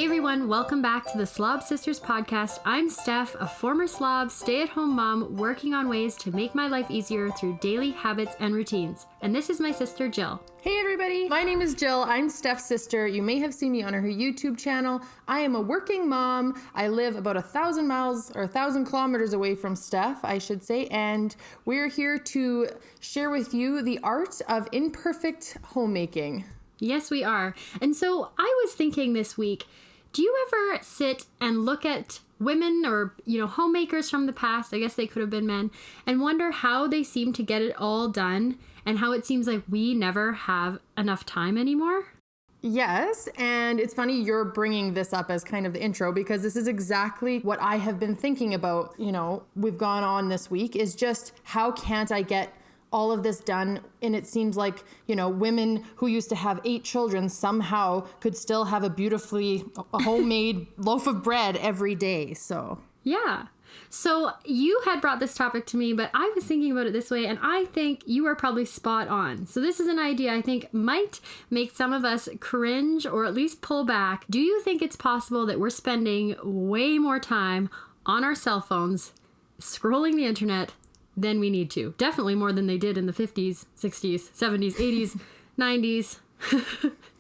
Hey everyone, welcome back to the Slob Sisters podcast. I'm Steph, a former Slob, stay-at-home mom working on ways to make my life easier through daily habits and routines. And this is my sister Jill. Hey everybody, my name is Jill. I'm Steph's sister. You may have seen me on her YouTube channel. I am a working mom. I live about 1,000 miles or 1,000 kilometers away from Steph, I should say, and we're here to share with you the art of imperfect homemaking. Yes, we are. And so I was thinking this week, do you ever sit and look at women or, homemakers from the past, I guess they could have been men, and wonder how they seem to get it all done and how it seems like we never have enough time anymore? Yes, and it's funny you're bringing this up as kind of the intro because this is exactly what I have been thinking about, we've gone on this week, is just how can't I get all of this done? And it seems like, women who used to have 8 children somehow could still have a homemade loaf of bread every day. So, yeah. So you had brought this topic to me, but I was thinking about it this way, and I think you are probably spot on. So this is an idea I think might make some of us cringe or at least pull back. Do you think it's possible that we're spending way more time on our cell phones, scrolling the internet, than we need to? Definitely more than they did in the 50s, 60s, 70s, 80s, 90s,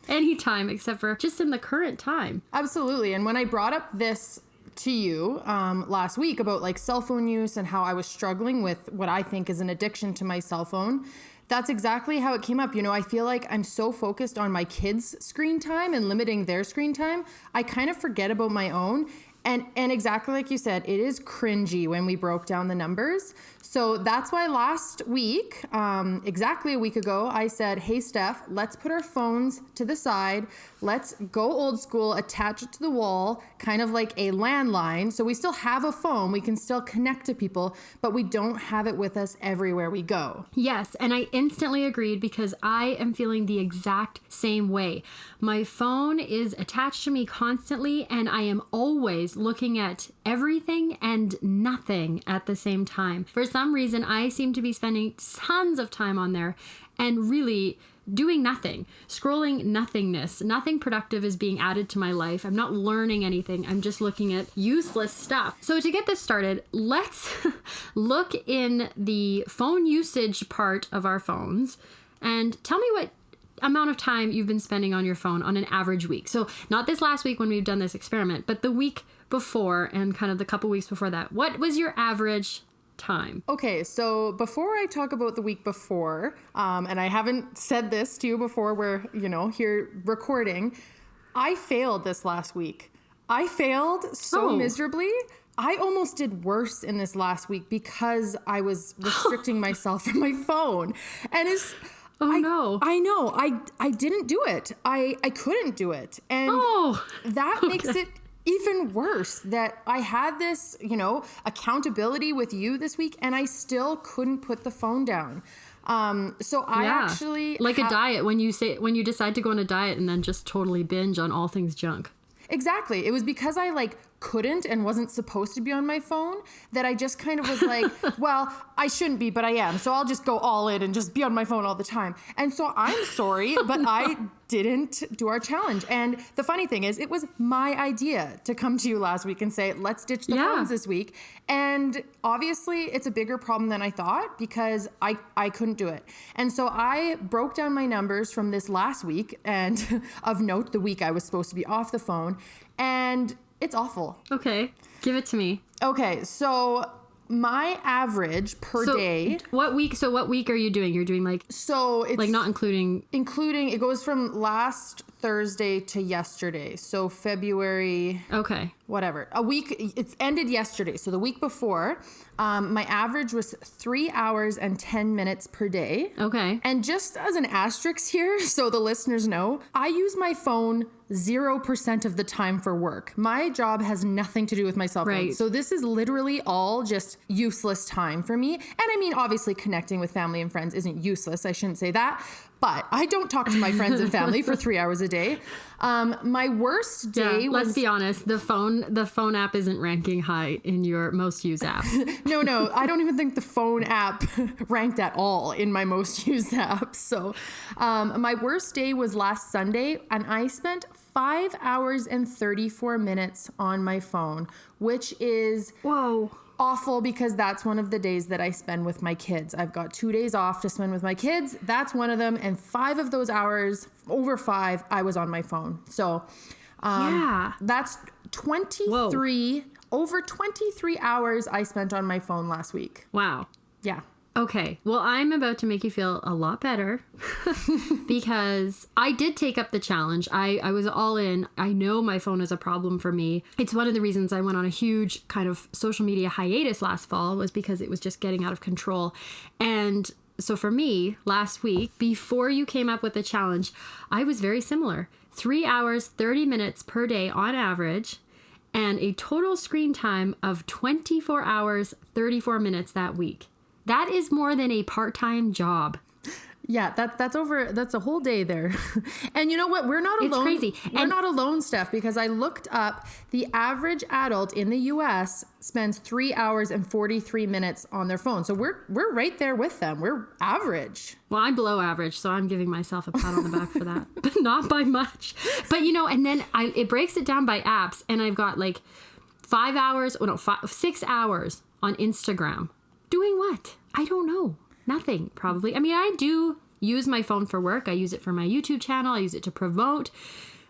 any time except for just in the current time. Absolutely. And when I brought up this to you last week about cell phone use and how I was struggling with what I think is an addiction to my cell phone, that's exactly how it came up. I feel like I'm so focused on my kids' screen time and limiting their screen time, I kind of forget about my own. And exactly like you said, it is cringy when we broke down the numbers. So that's why last week, exactly a week ago, I said, hey, Steph, let's put our phones to the side. Let's go old school, attach it to the wall, kind of like a landline. So we still have a phone. We can still connect to people, but we don't have it with us everywhere we go. Yes, and I instantly agreed because I am feeling the exact same way. My phone is attached to me constantly, and I am always looking at everything and nothing at the same time. For some reason, I seem to be spending tons of time on there and really doing nothing, scrolling nothingness. Nothing productive is being added to my life. I'm not learning anything. I'm just looking at useless stuff. So to get this started, let's look in the phone usage part of our phones and tell me what amount of time you've been spending on your phone on an average week. So not this last week when we've done this experiment, but the week before and kind of the couple weeks before that. What was your average time? Okay, so before I talk about the week before, and I haven't said this to you before, we're, here recording, I failed this last week. I failed so miserably. I almost did worse in this last week because I was restricting myself from my phone. And no. I know. I didn't do it. I couldn't do it. And that makes it even worse that I had this, accountability with you this week and I still couldn't put the phone down. So I actually a diet when you decide to go on a diet and then just totally binge on all things junk. Exactly. It was because I couldn't and wasn't supposed to be on my phone that I just kind of was like, well, I shouldn't be, but I am. So I'll just go all in and just be on my phone all the time. And so I'm sorry, but I didn't do our challenge. And the funny thing is, it was my idea to come to you last week and say, let's ditch the phones this week. And obviously it's a bigger problem than I thought because I couldn't do it. And so I broke down my numbers from this last week and of note, the week I was supposed to be off the phone, and it's awful. Okay, give it to me. Okay, so my average per day. What week are you doing? You're doing so it's not including it goes from last Thursday to yesterday. So February. Okay. Whatever. A week. It's ended yesterday. So the week before, my average was 3 hours and 10 minutes per day. Okay. And just as an asterisk here, so the listeners know, I use my phone 0% of the time for work. My job has nothing to do with my cell phone. Right. So this is literally all just useless time for me. And I mean, obviously connecting with family and friends isn't useless. I shouldn't say that. But I don't talk to my friends and family for 3 hours a day. My worst day was... Let's be honest, the phone app isn't ranking high in your most used apps. No, I don't even think the phone app ranked at all in my most used apps. So my worst day was last Sunday, and I spent 5 hours and 34 minutes on my phone, which is Whoa. awful because that's one of the days that I spend with my kids. I've got 2 days off to spend with my kids. That's one of them. And 5 of those hours, over 5, I was on my phone. So that's 23, over 23 hours I spent on my phone last week. Wow. Yeah. Okay, well, I'm about to make you feel a lot better because I did take up the challenge. I was all in. I know my phone is a problem for me. It's one of the reasons I went on a huge kind of social media hiatus last fall was because it was just getting out of control. And so for me, last week, before you came up with the challenge, I was very similar. 3 hours, 30 minutes per day on average, and a total screen time of 24 hours, 34 minutes that week. That is more than a part-time job. Yeah, that's a whole day there. And you know what? We're not alone. It's crazy. We're not alone, Steph, because I looked up the average adult in the US spends 3 hours and 43 minutes on their phone. So we're right there with them. We're average. Well, I'm below average, so I'm giving myself a pat on the back for that, but not by much. But and then it breaks it down by apps, and I've got like 6 hours on Instagram. Doing what? I don't know. Nothing, probably. I mean, I do use my phone for work. I use it for my YouTube channel. I use it to promote.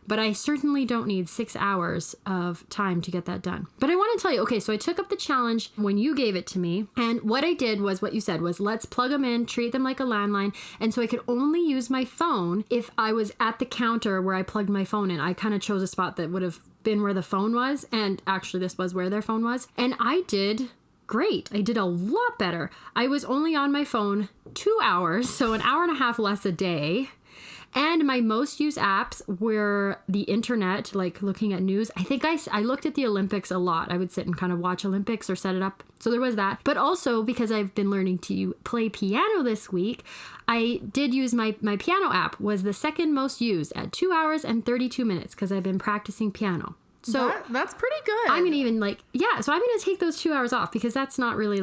But I certainly don't need 6 hours of time to get that done. But I want to tell you, okay, so I took up the challenge when you gave it to me. And what I did was what you said was let's plug them in, treat them like a landline. And so I could only use my phone if I was at the counter where I plugged my phone in. I kind of chose a spot that would have been where the phone was. And actually, this was where their phone was. And I did great. I did a lot better. I was only on my phone 2 hours, so an hour and a half less a day. And my most used apps were the internet, like looking at news. I think I looked at the Olympics a lot. I would sit and kind of watch Olympics or set it up. So there was that. But also because I've been learning to play piano this week, I did use my piano app was the second most used at 2 hours and 32 minutes because I've been practicing piano. So that's pretty good. I'm going to even so I'm going to take those 2 hours off because that's not really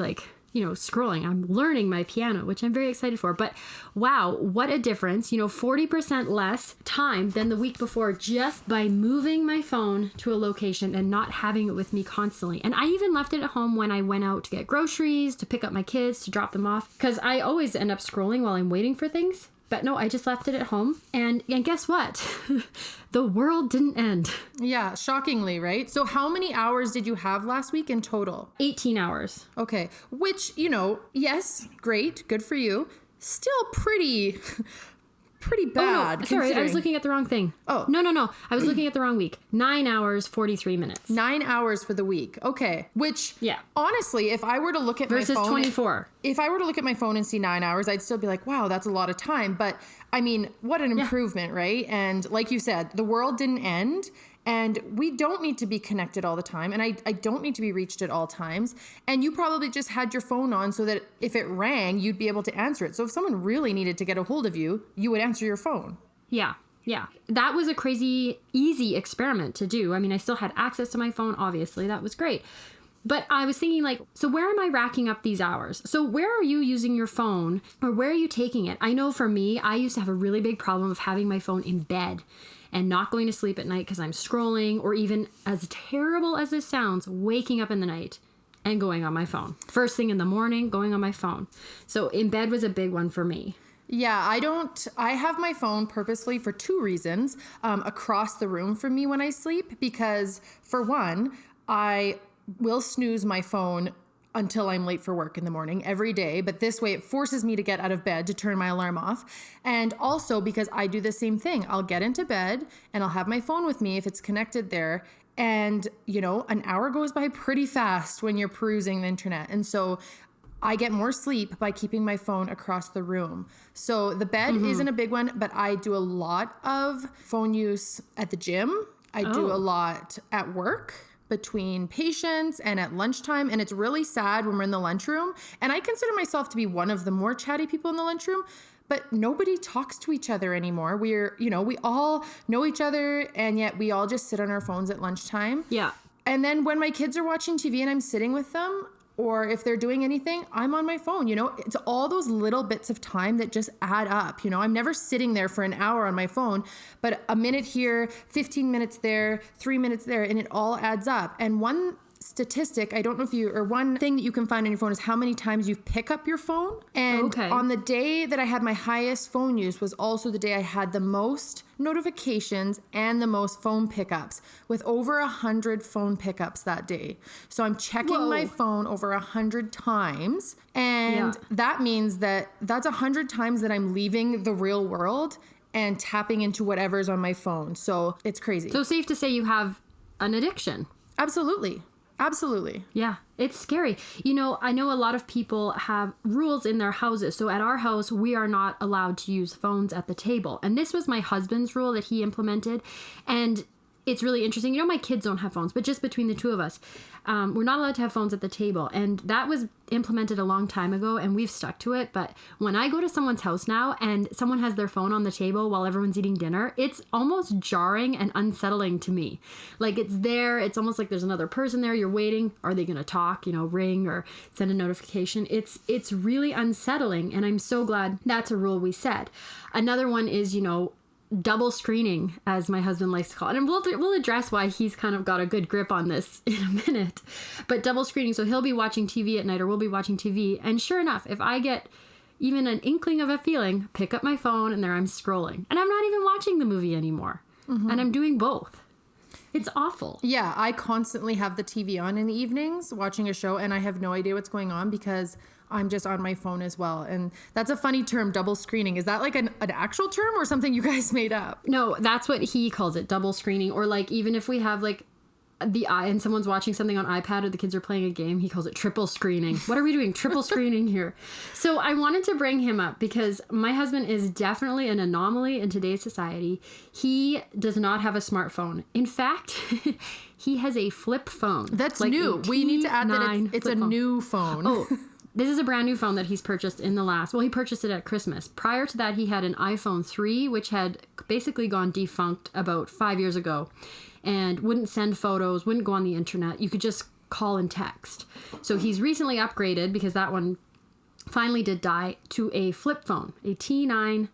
scrolling. I'm learning my piano, which I'm very excited for. But wow, what a difference. 40% less time than the week before just by moving my phone to a location and not having it with me constantly. And I even left it at home when I went out to get groceries, to pick up my kids, to drop them off. Because I always end up scrolling while I'm waiting for things. But no, I just left it at home. And guess what? The world didn't end. Yeah, shockingly, right? So how many hours did you have last week in total? 18 hours. Okay. Which, yes, great. Good for you. Still pretty bad. Oh, no, sorry, I was looking at the wrong thing. Oh. No. I was looking at the wrong week. 9 hours, 43 minutes. 9 hours for the week. Okay. Which, honestly, if I were to look at versus my phone... 24. If I were to look at my phone and see 9 hours, I'd still be like, wow, that's a lot of time. But, I mean, what an improvement, right? And like you said, the world didn't end. And we don't need to be connected all the time. And I don't need to be reached at all times. And you probably just had your phone on so that if it rang, you'd be able to answer it. So if someone really needed to get a hold of you, you would answer your phone. Yeah. That was a crazy, easy experiment to do. I mean, I still had access to my phone, obviously. That was great. But I was thinking so where am I racking up these hours? So where are you using your phone or where are you taking it? I know for me, I used to have a really big problem of having my phone in bed and not going to sleep at night because I'm scrolling, or even, as terrible as this sounds, waking up in the night and going on my phone. First thing in the morning, going on my phone. So in bed was a big one for me. Yeah, I have my phone purposely for 2 reasons across the room from me when I sleep, because for one, I will snooze my phone until I'm late for work in the morning every day. But this way it forces me to get out of bed to turn my alarm off. And also because I do the same thing. I'll get into bed and I'll have my phone with me if it's connected there. And, an hour goes by pretty fast when you're perusing the internet. And so I get more sleep by keeping my phone across the room. So the bed isn't a big one, but I do a lot of phone use at the gym. I do a lot at work, between patients and at lunchtime. And it's really sad when we're in the lunchroom. And I consider myself to be one of the more chatty people in the lunchroom, but nobody talks to each other anymore. We all know each other, and yet we all just sit on our phones at lunchtime. Yeah. And then when my kids are watching TV and I'm sitting with them, or if they're doing anything, I'm on my phone. You know, it's all those little bits of time that just add up. You know, I'm never sitting there for an hour on my phone, but a minute here, 15 minutes there, 3 minutes there, and it all adds up. And one statistic, I don't know if you, or one thing that you can find on your phone is how many times you pick up your phone. And on the day that I had my highest phone use was also the day I had the most notifications and the most phone pickups, with over 100 phone pickups that day. So I'm checking my phone over 100 times. And that means that's 100 times that I'm leaving the real world and tapping into whatever's on my phone. So it's crazy. So safe to say you have an addiction. Absolutely. Absolutely. Yeah, it's scary. You know, I know a lot of people have rules in their houses. So at our house, we are not allowed to use phones at the table. And this was my husband's rule that he implemented. And it's really interesting. You know, my kids don't have phones, but just between the two of us, we're not allowed to have phones at the table. And that was implemented a long time ago, and we've stuck to it. But when I go to someone's house now and someone has their phone on the table while everyone's eating dinner, it's almost jarring and unsettling to me. Like, it's there. It's almost like there's another person there. You're waiting. Are they going to talk, you know, ring or send a notification? It's really unsettling. And I'm so glad that's a rule we set. Another one is, you know, double screening, as my husband likes to call it. And we'll address why he's kind of got a good grip on this in a minute. But double screening, so he'll be watching TV at night or we'll be watching TV. And sure enough, if I get even an inkling of a feeling, pick up my phone and there I'm scrolling. And I'm not even watching the movie anymore. And I'm doing both. It's awful. Yeah, I constantly have the TV on in the evenings watching a show, and I have no idea what's going on because I'm just on my phone as well. And that's a funny term, double screening. Is that like an actual term or something you guys made up? No, that's what he calls it, double screening. Or like, even if we have like and someone's watching something on iPad or the kids are playing a game, he calls it triple screening. What are we doing? Triple screening here. So I wanted to bring him up because my husband is definitely an anomaly in today's society. He does not have a smartphone. In fact, he has a flip phone. That's like new. We need to add that it's a new phone. Oh, this is a brand new phone that he's purchased in the last, well, he purchased it at Christmas. Prior to that, he had an iPhone 3, which had basically gone defunct about 5 years ago and wouldn't send photos, wouldn't go on the internet. You could just call and text. So he's recently upgraded, because that one finally did die, to a flip phone, a T9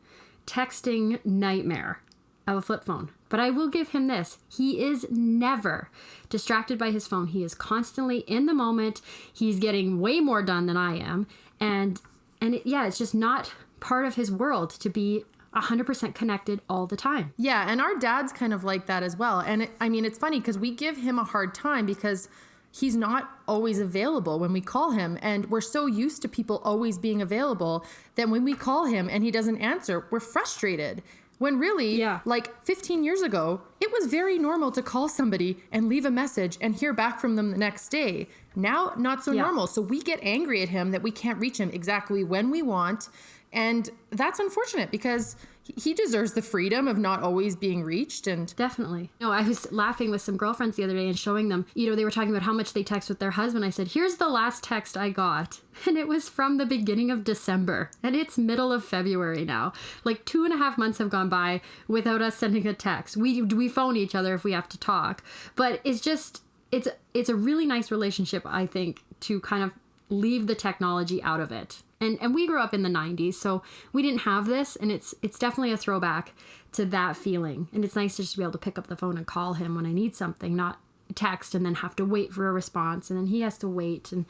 texting nightmare of a flip phone. But I will give him this. He is never distracted by his phone. He is constantly in the moment. He's getting way more done than I am. And it's just not part of his world to be 100% connected all the time. Yeah, and our dad's kind of like that as well. And it's funny because we give him a hard time because he's not always available when we call him. And we're so used to people always being available that when we call him and he doesn't answer, we're frustrated. When really, like 15 years ago, it was very normal to call somebody and leave a message and hear back from them the next day. Now, not so normal. So we get angry at him that we can't reach him exactly when we want. And that's unfortunate because he deserves the freedom of not always being reached. And definitely. No, I was laughing with some girlfriends the other day and showing them, you know, they were talking about how much they text with their husband. I said, here's the last text I got. And it was from the beginning of December. And it's middle of February now. Like 2.5 months have gone by without us sending a text. We phone each other if we have to talk. But it's just, it's a really nice relationship, I think, to kind of leave the technology out of it. And we grew up in the 90s, so we didn't have this, and it's definitely a throwback to that feeling. And it's nice just to be able to pick up the phone and call him when I need something, not text and then have to wait for a response, and then he has to wait. And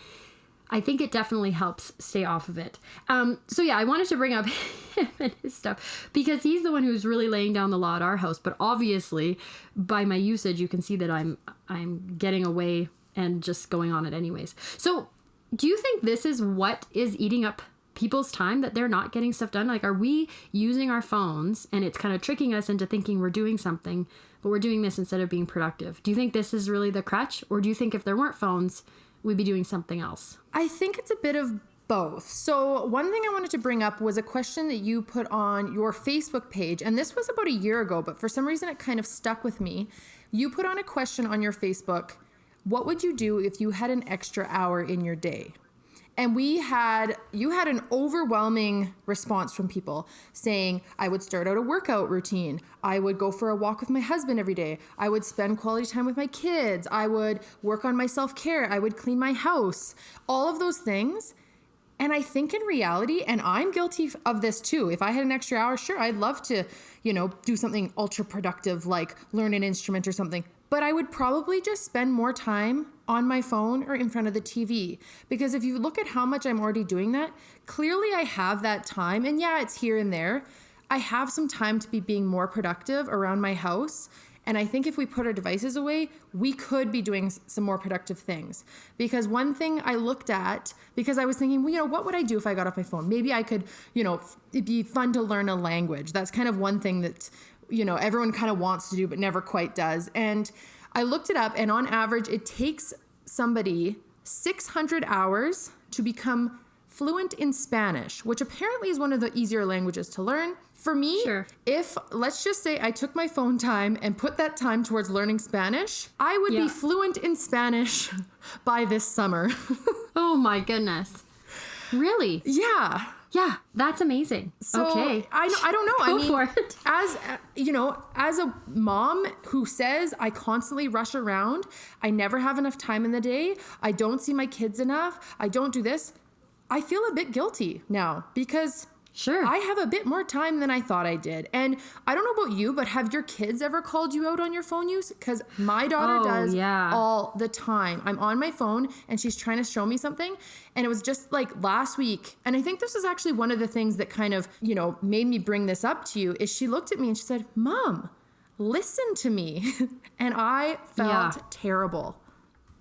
I think it definitely helps stay off of it. So yeah, I wanted to bring up him and his stuff because he's the one who's really laying down the law at our house. But obviously, by my usage, you can see that I'm getting away and just going on it anyways. So do you think this is what is eating up people's time, that they're not getting stuff done? Like, are we using our phones and it's kind of tricking us into thinking we're doing something, but we're doing this instead of being productive? Do you think this is really the crutch? Or do you think if there weren't phones, we'd be doing something else? I think it's a bit of both. So one thing I wanted to bring up was a question that you put on your Facebook page. And this was about a year ago, but for some reason it kind of stuck with me. You put on a question on your Facebook: what would you do if you had an extra hour in your day? And you had an overwhelming response from people saying, I would start out a workout routine. I would go for a walk with my husband every day. I would spend quality time with my kids. I would work on my self-care. I would clean my house, all of those things. And I think in reality, and I'm guilty of this too, if I had an extra hour, sure, I'd love to, do something ultra productive like learn an instrument or something. But I would probably just spend more time on my phone or in front of the TV. Because if you look at how much I'm already doing that, clearly I have that time. And yeah, it's here and there. I have some time to be being more productive around my house. And I think if we put our devices away, we could be doing some more productive things. Because one thing I looked at, because I was thinking, well, what would I do if I got off my phone? Maybe I could, it'd be fun to learn a language. That's kind of one thing that, everyone kind of wants to do, but never quite does. And I looked it up, and on average, it takes somebody 600 hours to become fluent in Spanish, which apparently is one of the easier languages to learn. For me, Sure. If, let's just say I took my phone time and put that time towards learning Spanish, I would be fluent in Spanish by this summer. Oh my goodness. Really? Yeah. Yeah, that's amazing. So, okay. I don't know. Go for it. As a mom who says I constantly rush around, I never have enough time in the day, I don't see my kids enough, I don't do this, I feel a bit guilty now because Sure. I have a bit more time than I thought I did. And I don't know about you, but have your kids ever called you out on your phone use? Because my daughter does all the time. I'm on my phone and she's trying to show me something. And it was just like last week. And I think this is actually one of the things that kind of, made me bring this up to you is she looked at me and she said, Mom, listen to me. And I felt terrible.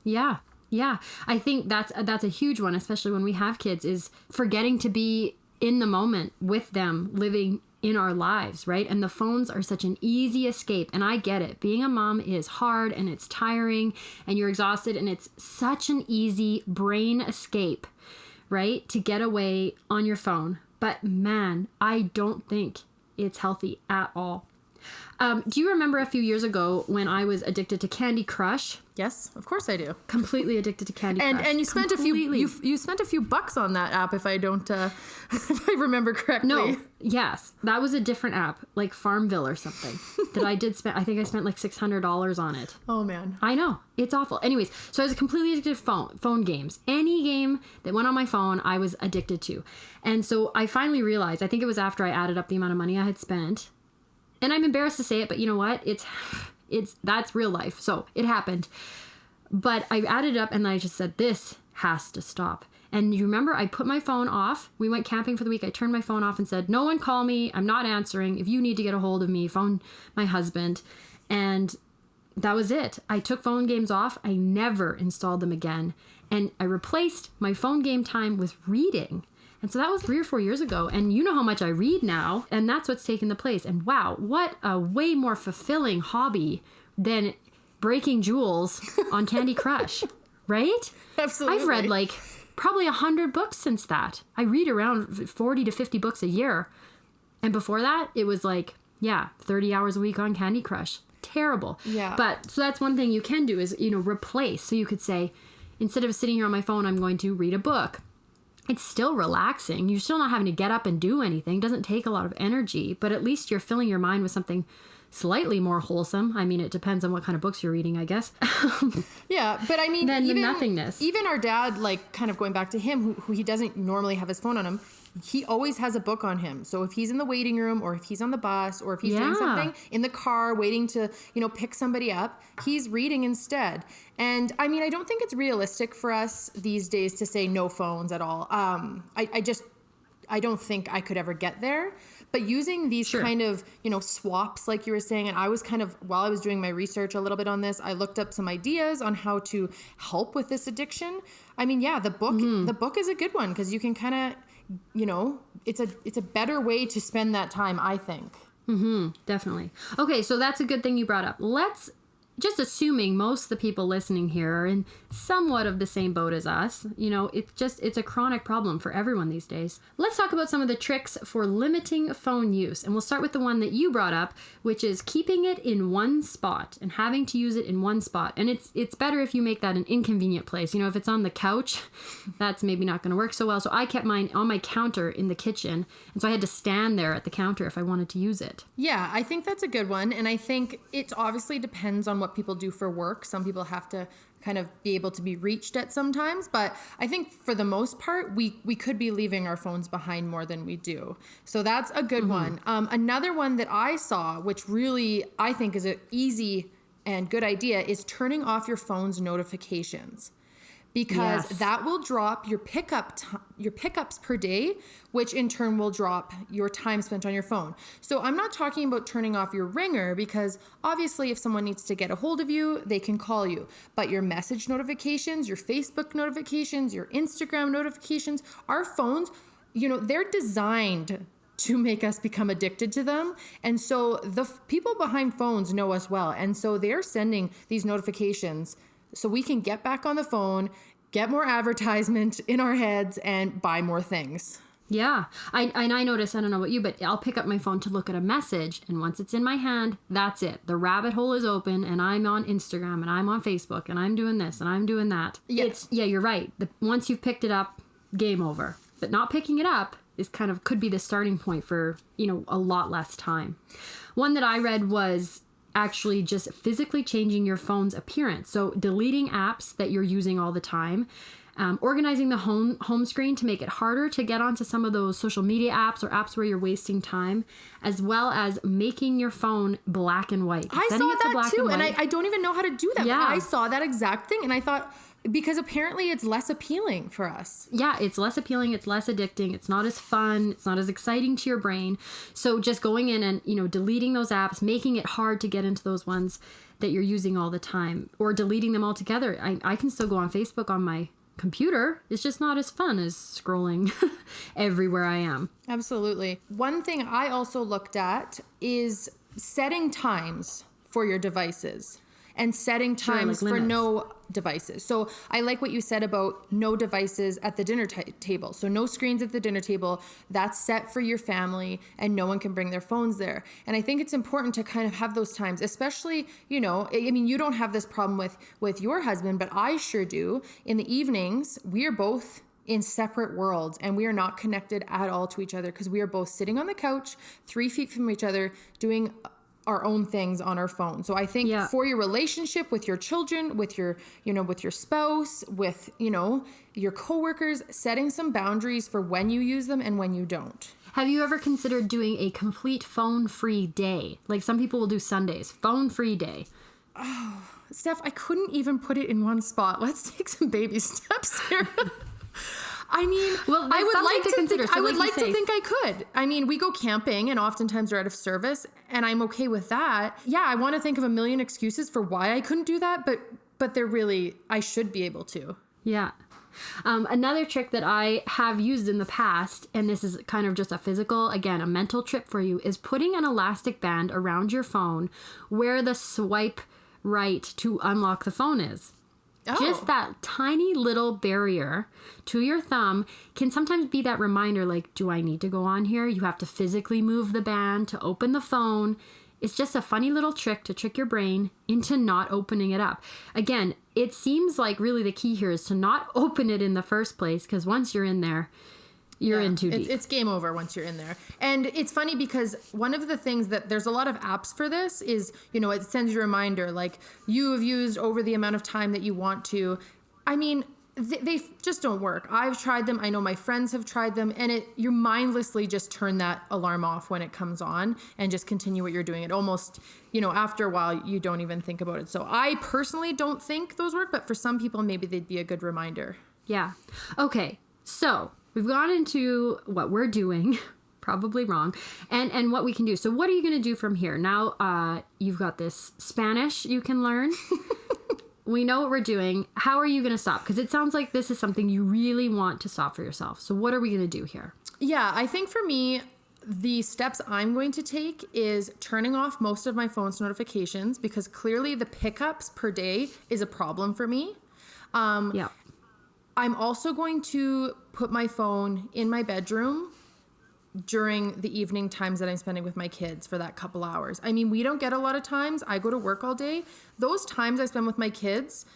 Yeah. Yeah. I think that's a huge one, especially when we have kids, is forgetting to be in the moment with them, living in our lives, right? And the phones are such an easy escape. And I get it. Being a mom is hard and it's tiring and you're exhausted, and it's such an easy brain escape, right? To get away on your phone. But man, I don't think it's healthy at all. Do you remember a few years ago when I was addicted to Candy Crush? Yes, of course I do. Completely addicted to Candy Crush. And you spent you spent a few bucks on that app if I don't if I remember correctly. No, yes, that was a different app, like Farmville or something. That I did spend. I think I spent like $600 on it. Oh man, I know, it's awful. Anyways, so I was completely addicted to phone games. Any game that went on my phone, I was addicted to. And so I finally realized. I think it was after I added up the amount of money I had spent. And I'm embarrassed to say it, but you know what? That's real life. So it happened. But I added up and I just said, this has to stop. And you remember I put my phone off. We went camping for the week. I turned my phone off and said, no one call me. I'm not answering. If you need to get a hold of me, phone my husband. And that was it. I took phone games off. I never installed them again. And I replaced my phone game time with reading. And so that was 3 or 4 years ago. And you know how much I read now. And that's what's taken the place. And wow, what a way more fulfilling hobby than breaking jewels on Candy Crush, right? Absolutely. I've read like probably 100 books since that. I read around 40 to 50 books a year. And before that, it was like, 30 hours a week on Candy Crush. Terrible. Yeah. But so that's one thing you can do is, replace. So you could say, instead of sitting here on my phone, I'm going to read a book. It's still relaxing. You're still not having to get up and do anything. It doesn't take a lot of energy, but at least you're filling your mind with something slightly more wholesome. I mean, it depends on what kind of books you're reading, I guess. Yeah, but I mean, then the nothingness. Even our dad, like kind of going back to him, who he doesn't normally have his phone on him, he always has a book on him. So if he's in the waiting room or if he's on the bus or if he's doing something in the car waiting to, you know, pick somebody up, he's reading instead. And I mean, I don't think it's realistic for us these days to say no phones at all. I don't think I could ever get there. But using these kind of, you know, swaps, like you were saying, and I was kind of, while I was doing my research a little bit on this, I looked up some ideas on how to help with this addiction. I mean, yeah, the book is a good one because you can kind of, you know, it's a better way to spend that time, I think. Mm-hmm, definitely. Okay, so that's a good thing you brought up. Let's just assuming most of the people listening here are in somewhat of the same boat as us. You know, it's a chronic problem for everyone these days. Let's talk about some of the tricks for limiting phone use. And we'll start with the one that you brought up, which is keeping it in one spot and having to use it in one spot. And it's better if you make that an inconvenient place. You know, if it's on the couch, that's maybe not going to work so well. So I kept mine on my counter in the kitchen. And so I had to stand there at the counter if I wanted to use it. Yeah, I think that's a good one. And I think it obviously depends on what people do for work. Some people have to kind of be able to be reached at sometimes, but I think for the most part, we could be leaving our phones behind more than we do. So that's a good one. Another one that I saw, which really I think is an easy and good idea, is turning off your phone's notifications. Because that will drop your pickups per day, which in turn will drop your time spent on your phone. So I'm not talking about turning off your ringer, because obviously if someone needs to get a hold of you, they can call you. But your message notifications, your Facebook notifications, your Instagram notifications, our phones, you know, they're designed to make us become addicted to them. And so the people behind phones know us well. And so they're sending these notifications so we can get back on the phone, get more advertisement in our heads, and buy more things. Yeah. I notice, I don't know about you, but I'll pick up my phone to look at a message. And once it's in my hand, that's it. The rabbit hole is open and I'm on Instagram and I'm on Facebook and I'm doing this and I'm doing that. Yes. Yeah, you're right. Once you've picked it up, game over. But not picking it up is could be the starting point for, you know, a lot less time. One that I read was actually just physically changing your phone's appearance. So deleting apps that you're using all the time, organizing the home screen to make it harder to get onto some of those social media apps or apps where you're wasting time, as well as making your phone black and white. I saw that too, and I don't even know how to do that. Yeah. But I saw that exact thing, and I thought, because apparently it's less appealing for us. Yeah, it's less appealing, it's less addicting, it's not as fun, it's not as exciting to your brain. So just going in and, you know, deleting those apps, making it hard to get into those ones that you're using all the time, or deleting them altogether. I can still go on Facebook on my computer. It's just not as fun as scrolling everywhere I am. Absolutely. One thing I also looked at is setting times for your devices. And setting times for no devices. So I like what you said about no devices at the dinner table. So no screens at the dinner table. That's set for your family, and no one can bring their phones there. And I think it's important to kind of have those times, especially, you know, I mean, you don't have this problem with your husband, but I sure do. In the evenings, we are both in separate worlds, and we are not connected at all to each other, because we are both sitting on the couch 3 feet from each other doing our own things on our phone. So I think for your relationship with your children, with your, you know, with your spouse, with, you know, your coworkers, setting some boundaries for when you use them and when you don't. Have you ever considered doing a complete phone-free day? Like some people will do Sundays, phone-free day. Oh, Steph, I couldn't even put it in one spot. Let's take some baby steps here. I mean, well, I would like to consider. I would like to think I could. I mean, we go camping and oftentimes we're out of service, and I'm okay with that. Yeah, I want to think of a million excuses for why I couldn't do that, but they're really, I should be able to. Yeah. Another trick that I have used in the past, and this is kind of just a physical, again, a mental trip for you, is putting an elastic band around your phone where the swipe right to unlock the phone is. Oh. Just that tiny little barrier to your thumb can sometimes be that reminder, like, do I need to go on here? You have to physically move the band to open the phone. It's just a funny little trick to trick your brain into not opening it up. Again, it seems like really the key here is to not open it in the first place, because once you're in there, you're in too deep. It's game over once you're in there. And it's funny because one of the things that there's a lot of apps for this is, you know, it sends you a reminder like you have used over the amount of time that you want to. I mean, they just don't work. I've tried them. I know my friends have tried them, and you mindlessly just turn that alarm off when it comes on and just continue what you're doing. It almost, you know, after a while you don't even think about it. So I personally don't think those work, but for some people maybe they'd be a good reminder. Yeah. Okay. So we've gone into what we're doing, probably wrong, and what we can do. So what are you going to do from here? Now you've got this Spanish you can learn. We know what we're doing. How are you going to stop? Because it sounds like this is something you really want to stop for yourself. So what are we going to do here? Yeah, I think for me, the steps I'm going to take is turning off most of my phone's notifications, because clearly the pickups per day is a problem for me. Yeah. I'm also going to put my phone in my bedroom during the evening times that I'm spending with my kids for that couple hours. I mean, we don't get a lot of times. I go to work all day. Those times I spend with my kids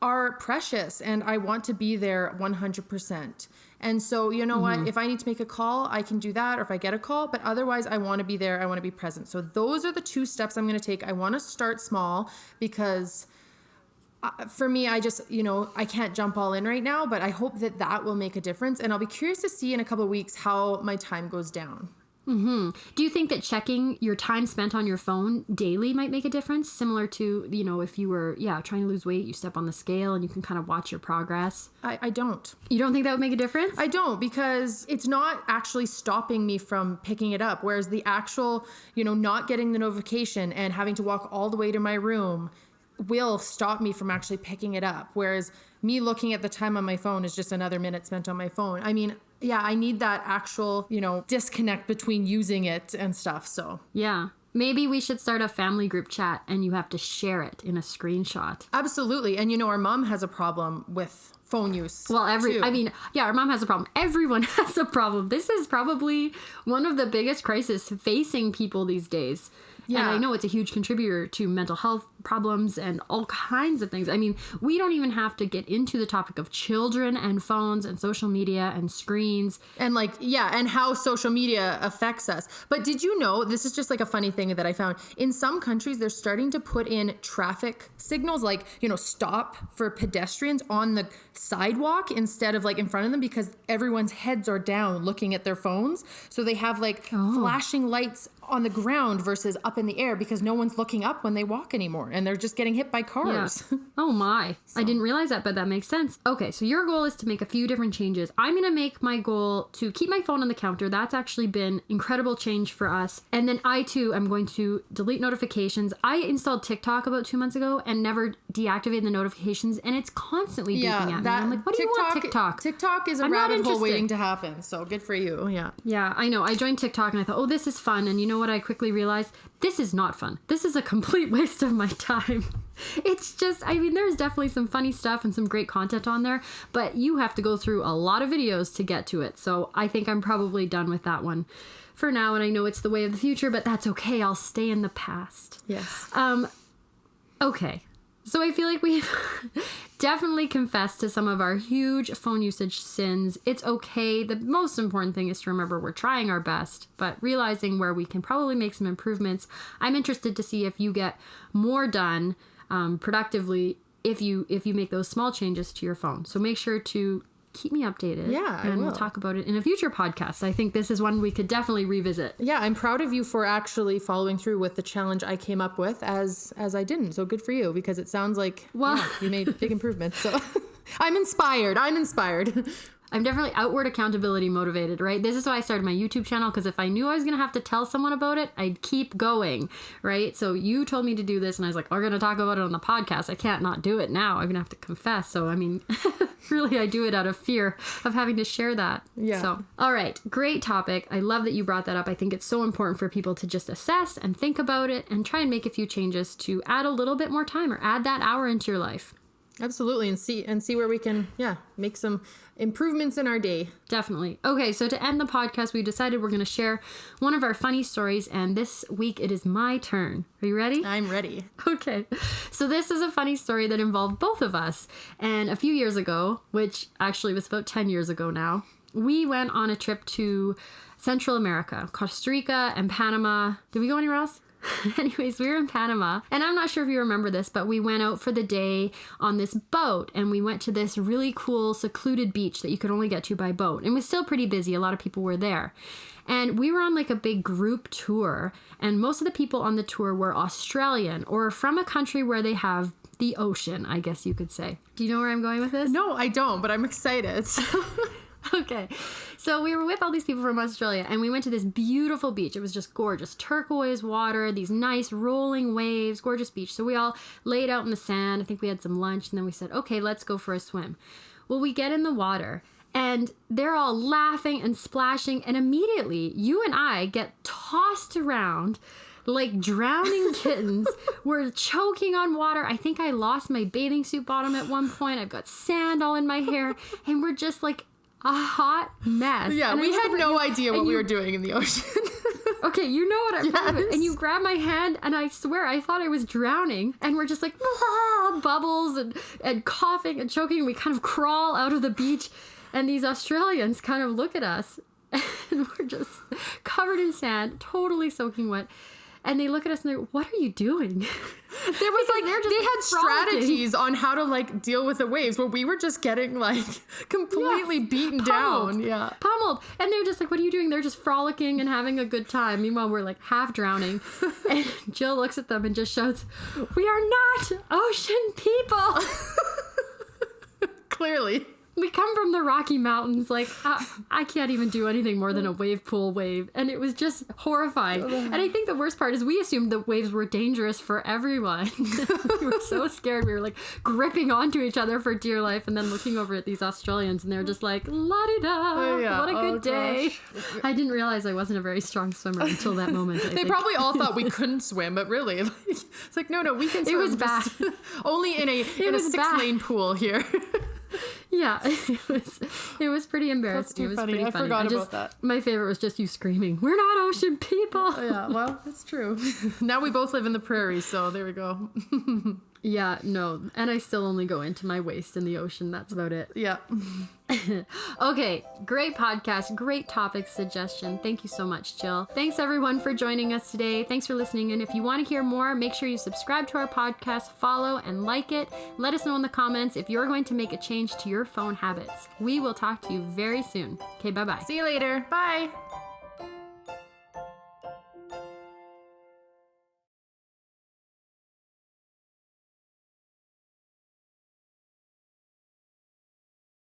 are precious, and I want to be there 100%. And so, you know what? If I need to make a call, I can do that, or if I get a call, but otherwise I want to be there. I want to be present. So those are the 2 steps I'm going to take. I want to start small, because for me, I just, I can't jump all in right now, but I hope that that will make a difference. And I'll be curious to see in a couple of weeks how my time goes down. Do you think that checking your time spent on your phone daily might make a difference? Similar to, if you were, trying to lose weight, you step on the scale and you can kind of watch your progress. I don't. You don't think that would make a difference? I don't, because it's not actually stopping me from picking it up. Whereas the actual, not getting the notification and having to walk all the way to my room will stop me from actually picking it up. Whereas me looking at the time on my phone is just another minute spent on my phone. I mean, yeah, I need that actual, disconnect between using it and stuff. So yeah, maybe we should start a family group chat and you have to share it in a screenshot. Absolutely. And our mom has a problem with phone use. Well, too. Our mom has a problem. Everyone has a problem. This is probably one of the biggest crises facing people these days. Yeah. And I know it's a huge contributor to mental health problems and all kinds of things. I mean, we don't even have to get into the topic of children and phones and social media and screens. And and how social media affects us. But did you know, this is just like a funny thing that I found, in some countries, they're starting to put in traffic signals, stop for pedestrians on the sidewalk instead of in front of them, because everyone's heads are down looking at their phones. So they have flashing lights on the ground versus up in the air, because no one's looking up when they walk anymore, and they're just getting hit by cars. Yeah. Oh my. So. I didn't realize that, but that makes sense. Okay, so your goal is to make a few different changes. I'm going to make my goal to keep my phone on the counter. That's actually been incredible change for us. And then I too am going to delete notifications. I installed TikTok about 2 months ago and never deactivated the notifications, and it's constantly beeping at me. I'm like, what do you want, TikTok? TikTok is a rabbit hole waiting to happen. So good for you. Yeah. Yeah, I know. I joined TikTok and I thought, oh, this is fun. And you know what? I quickly realized this is not fun. This is a complete waste of my time. It's just, there's definitely some funny stuff and some great content on there, but you have to go through a lot of videos to get to it. So I think I'm probably done with that one for now. And I know it's the way of the future, but that's okay. I'll stay in the past. Yes. Okay. So I feel like we've definitely confessed to some of our huge phone usage sins. It's okay. The most important thing is to remember we're trying our best, but realizing where we can probably make some improvements. I'm interested to see if you get more done productively if you make those small changes to your phone. So make sure to keep me updated. Yeah, and we'll talk about it in a future podcast. I think this is one we could definitely revisit. Yeah, I'm proud of you for actually following through with the challenge I came up with as I didn't. So good for you, because it sounds like you made big improvements. So I'm inspired. I'm definitely outward accountability motivated, right? This is why I started my YouTube channel, because if I knew I was going to have to tell someone about it, I'd keep going, right? So you told me to do this, and I was like, we're going to talk about it on the podcast. I can't not do it now. I'm going to have to confess. So, really, I do it out of fear of having to share that. Yeah. So, all right. Great topic. I love that you brought that up. I think it's so important for people to just assess and think about it and try and make a few changes to add a little bit more time or add that hour into your life. Absolutely. And see where we can, make some improvements in our day. Definitely. Okay, so to end the podcast, we decided we're going to share one of our funny stories, and this week it is my turn. Are you ready? I'm ready. Okay. So this is a funny story that involved both of us. And a few years ago, which actually was about 10 years ago now, we went on a trip to Central America, Costa Rica and Panama. Did we go anywhere else? Anyways, we were in Panama, and I'm not sure if you remember this, but we went out for the day on this boat, and we went to this really cool secluded beach that you could only get to by boat. And it was still pretty busy. A lot of people were there. And we were on a big group tour, and most of the people on the tour were Australian or from a country where they have the ocean, I guess you could say. Do you know where I'm going with this? No, I don't, but I'm excited. Okay. So we were with all these people from Australia, and we went to this beautiful beach. It was just gorgeous. Turquoise water, these nice rolling waves, gorgeous beach. So we all laid out in the sand. I think we had some lunch, and then we said, okay, let's go for a swim. Well, we get in the water, And they're all laughing and splashing. And immediately, you and I get tossed around like drowning kittens. We're choking on water. I think I lost my bathing suit bottom at one point. I've got sand all in my hair. And we're just like a hot mess. Yeah, and we had no idea what we were doing in the ocean. Okay, you know what I'm talking about. Yes. And you grab my hand, and I swear I thought I was drowning. And we're just like, bubbles and coughing and choking. We kind of crawl out of the beach. And these Australians kind of look at us, and we're just covered in sand, totally soaking wet. And they look at us and they're, what are you doing? There was like, they had strategies on how to like deal with the waves, but we were just getting like completely beaten down. Yeah. Pummeled. And they're just like, what are you doing? They're just frolicking and having a good time. Meanwhile, we're like half drowning. And Jill looks at them and just shouts, we are not ocean people. Clearly. We come from the Rocky Mountains. Like, I can't even do anything more than a wave pool wave. And it was just horrifying. And I think the worst part is we assumed the waves were dangerous for everyone. We were so scared. We were like gripping onto each other for dear life and then looking over at these Australians and they're just like, la-di-da, what a good day. Gosh. I didn't realize I wasn't a very strong swimmer until that moment. They probably all thought we couldn't swim, but really, like, it's like, no, we can swim. It was bad. Only in a 6-lane pool here. Yeah, it was pretty embarrassing. It was funny. pretty funny. I forgot about that. My favorite was just you screaming, we're not ocean people. Yeah, well, it's true. Now we both live in the prairies, so there we go. Yeah, no, and I still only go into my waist in the ocean. That's about it. Yeah. Okay, great podcast, great topic suggestion. Thank you so much, Jill. Thanks everyone for joining us today. Thanks for listening. And if you want to hear more, make sure you subscribe to our podcast, follow and like it. Let us know in the comments if you're going to make a change to your phone habits. We will talk to you very soon. Okay, bye-bye. See you later. Bye.